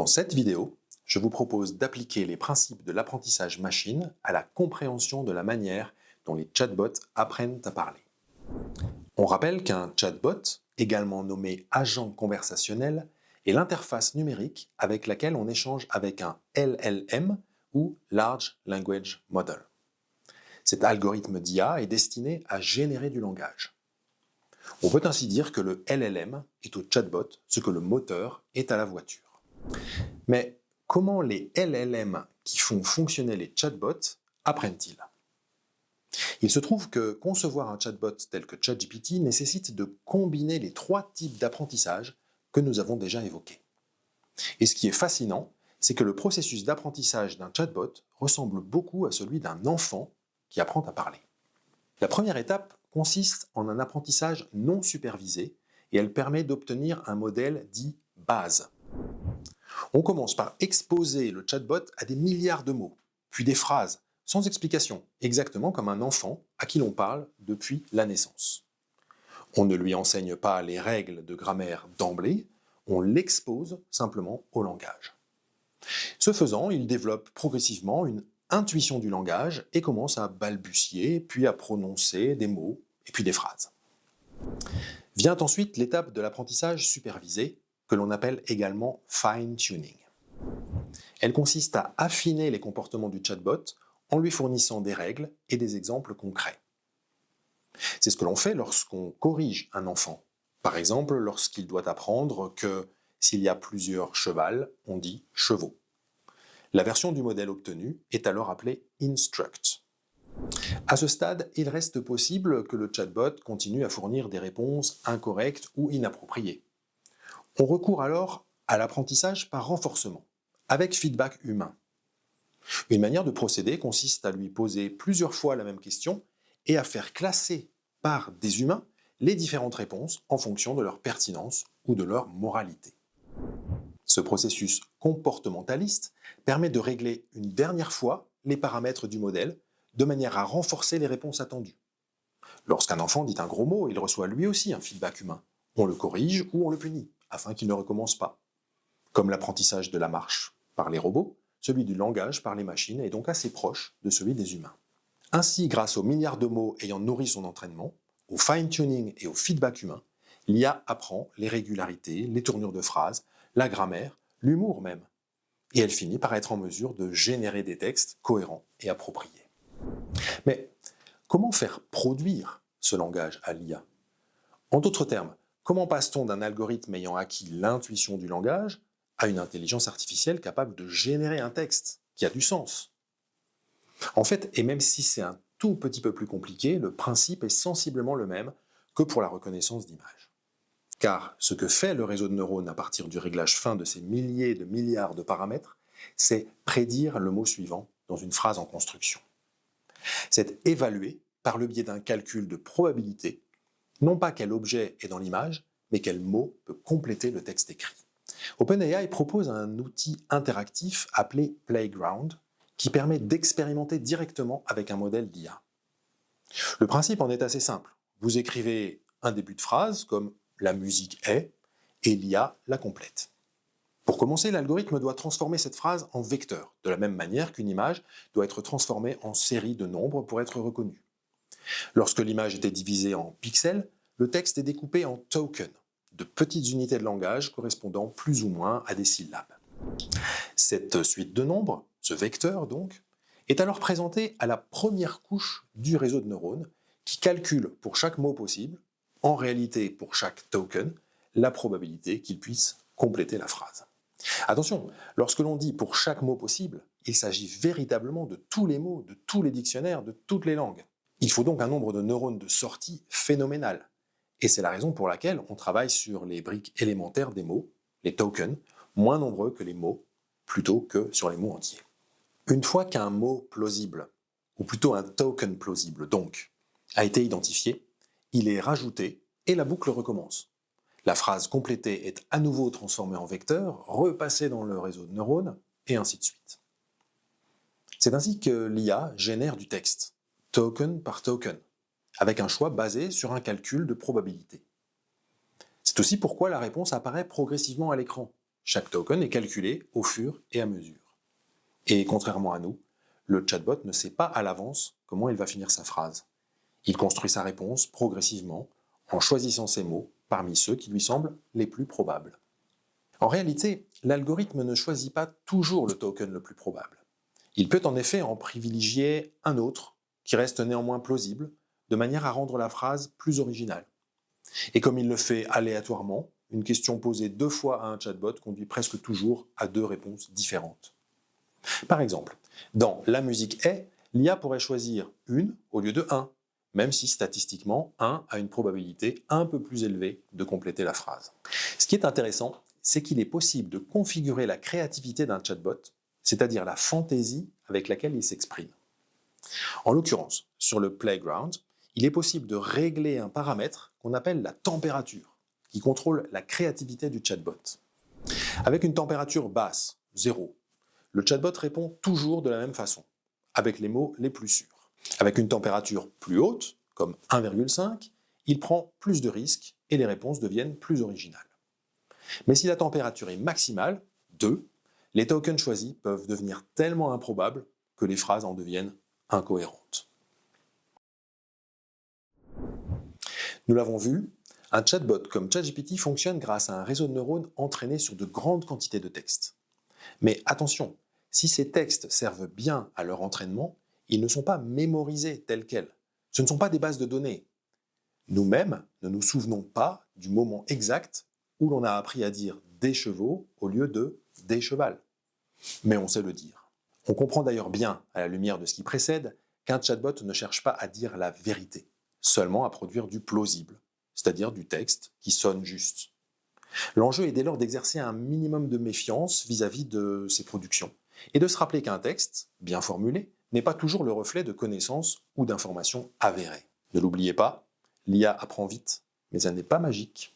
Dans cette vidéo, je vous propose d'appliquer les principes de l'apprentissage machine à la compréhension de la manière dont les chatbots apprennent à parler. On rappelle qu'un chatbot, également nommé agent conversationnel, est l'interface numérique avec laquelle on échange avec un LLM ou Large Language Model. Cet algorithme d'IA est destiné à générer du langage. On peut ainsi dire que le LLM est au chatbot ce que le moteur est à la voiture. Mais comment les LLM qui font fonctionner les chatbots apprennent-ils ? Il se trouve que concevoir un chatbot tel que ChatGPT nécessite de combiner les trois types d'apprentissage que nous avons déjà évoqués. Et ce qui est fascinant, c'est que le processus d'apprentissage d'un chatbot ressemble beaucoup à celui d'un enfant qui apprend à parler. La première étape consiste en un apprentissage non supervisé et elle permet d'obtenir un modèle dit base. On commence par exposer le chatbot à des milliards de mots, puis des phrases, sans explication, exactement comme un enfant à qui l'on parle depuis la naissance. On ne lui enseigne pas les règles de grammaire d'emblée, on l'expose simplement au langage. Ce faisant, il développe progressivement une intuition du langage et commence à balbutier, puis à prononcer des mots et puis des phrases. Vient ensuite l'étape de l'apprentissage supervisé, que l'on appelle également fine-tuning. Elle consiste à affiner les comportements du chatbot en lui fournissant des règles et des exemples concrets. C'est ce que l'on fait lorsqu'on corrige un enfant. Par exemple, lorsqu'il doit apprendre que s'il y a plusieurs chevals, on dit chevaux. La version du modèle obtenue est alors appelée instruct. À ce stade, il reste possible que le chatbot continue à fournir des réponses incorrectes ou inappropriées. On recourt alors à l'apprentissage par renforcement, avec feedback humain. Une manière de procéder consiste à lui poser plusieurs fois la même question et à faire classer par des humains les différentes réponses en fonction de leur pertinence ou de leur moralité. Ce processus comportementaliste permet de régler une dernière fois les paramètres du modèle de manière à renforcer les réponses attendues. Lorsqu'un enfant dit un gros mot, il reçoit lui aussi un feedback humain. On le corrige ou on le punit, afin qu'il ne recommence pas. Comme l'apprentissage de la marche par les robots, celui du langage par les machines est donc assez proche de celui des humains. Ainsi, grâce aux milliards de mots ayant nourri son entraînement, au fine-tuning et au feedback humain, l'IA apprend les régularités, les tournures de phrases, la grammaire, l'humour même. Et elle finit par être en mesure de générer des textes cohérents et appropriés. Mais comment faire produire ce langage à l'IA ? En d'autres termes, comment passe-t-on d'un algorithme ayant acquis l'intuition du langage à une intelligence artificielle capable de générer un texte qui a du sens ? En fait, et même si c'est un tout petit peu plus compliqué, le principe est sensiblement le même que pour la reconnaissance d'images. Car ce que fait le réseau de neurones à partir du réglage fin de ces milliers de milliards de paramètres, c'est prédire le mot suivant dans une phrase en construction. C'est évaluer, par le biais d'un calcul de probabilité, non pas quel objet est dans l'image, mais quel mot peut compléter le texte écrit. OpenAI propose un outil interactif appelé Playground qui permet d'expérimenter directement avec un modèle d'IA. Le principe en est assez simple. Vous écrivez un début de phrase comme « la musique est » et l'IA la complète. Pour commencer, l'algorithme doit transformer cette phrase en vecteur, de la même manière qu'une image doit être transformée en série de nombres pour être reconnue. Lorsque l'image était divisée en pixels, le texte est découpé en tokens, de petites unités de langage correspondant plus ou moins à des syllabes. Cette suite de nombres, ce vecteur donc, est alors présenté à la première couche du réseau de neurones qui calcule pour chaque mot possible, en réalité pour chaque token, la probabilité qu'il puisse compléter la phrase. Attention, lorsque l'on dit pour chaque mot possible, il s'agit véritablement de tous les mots, de tous les dictionnaires, de toutes les langues. Il faut donc un nombre de neurones de sortie phénoménal. Et c'est la raison pour laquelle on travaille sur les briques élémentaires des mots, les tokens, moins nombreux que les mots, plutôt que sur les mots entiers. Une fois qu'un mot plausible, ou plutôt un token plausible donc, a été identifié, il est rajouté et la boucle recommence. La phrase complétée est à nouveau transformée en vecteur, repassée dans le réseau de neurones, et ainsi de suite. C'est ainsi que l'IA génère du texte, token par token, avec un choix basé sur un calcul de probabilité. C'est aussi pourquoi la réponse apparaît progressivement à l'écran, chaque token est calculé au fur et à mesure. Et contrairement à nous, le chatbot ne sait pas à l'avance comment il va finir sa phrase. Il construit sa réponse progressivement en choisissant ses mots parmi ceux qui lui semblent les plus probables. En réalité, l'algorithme ne choisit pas toujours le token le plus probable. Il peut en effet en privilégier un autre qui reste néanmoins plausible, de manière à rendre la phrase plus originale. Et comme il le fait aléatoirement, une question posée 2 fois à un chatbot conduit presque toujours à 2 réponses différentes. Par exemple, dans « La musique est », l'IA pourrait choisir une au lieu de 1, même si statistiquement, 1 a une probabilité un peu plus élevée de compléter la phrase. Ce qui est intéressant, c'est qu'il est possible de configurer la créativité d'un chatbot, c'est-à-dire la fantaisie avec laquelle il s'exprime. En l'occurrence, sur le Playground, il est possible de régler un paramètre qu'on appelle la température, qui contrôle la créativité du chatbot. Avec une température basse, 0, le chatbot répond toujours de la même façon, avec les mots les plus sûrs. Avec une température plus haute, comme 1,5, il prend plus de risques et les réponses deviennent plus originales. Mais si la température est maximale, 2, les tokens choisis peuvent devenir tellement improbables que les phrases en deviennent incohérentes. Nous l'avons vu, un chatbot comme ChatGPT fonctionne grâce à un réseau de neurones entraîné sur de grandes quantités de textes. Mais attention, si ces textes servent bien à leur entraînement, ils ne sont pas mémorisés tels quels. Ce ne sont pas des bases de données. Nous-mêmes ne nous souvenons pas du moment exact où l'on a appris à dire « des chevaux » au lieu de « des chevals ». Mais on sait le dire. On comprend d'ailleurs bien, à la lumière de ce qui précède, qu'un chatbot ne cherche pas à dire la vérité, seulement à produire du plausible, c'est-à-dire du texte qui sonne juste. L'enjeu est dès lors d'exercer un minimum de méfiance vis-à-vis de ces productions, et de se rappeler qu'un texte, bien formulé, n'est pas toujours le reflet de connaissances ou d'informations avérées. Ne l'oubliez pas, l'IA apprend vite, mais elle n'est pas magique.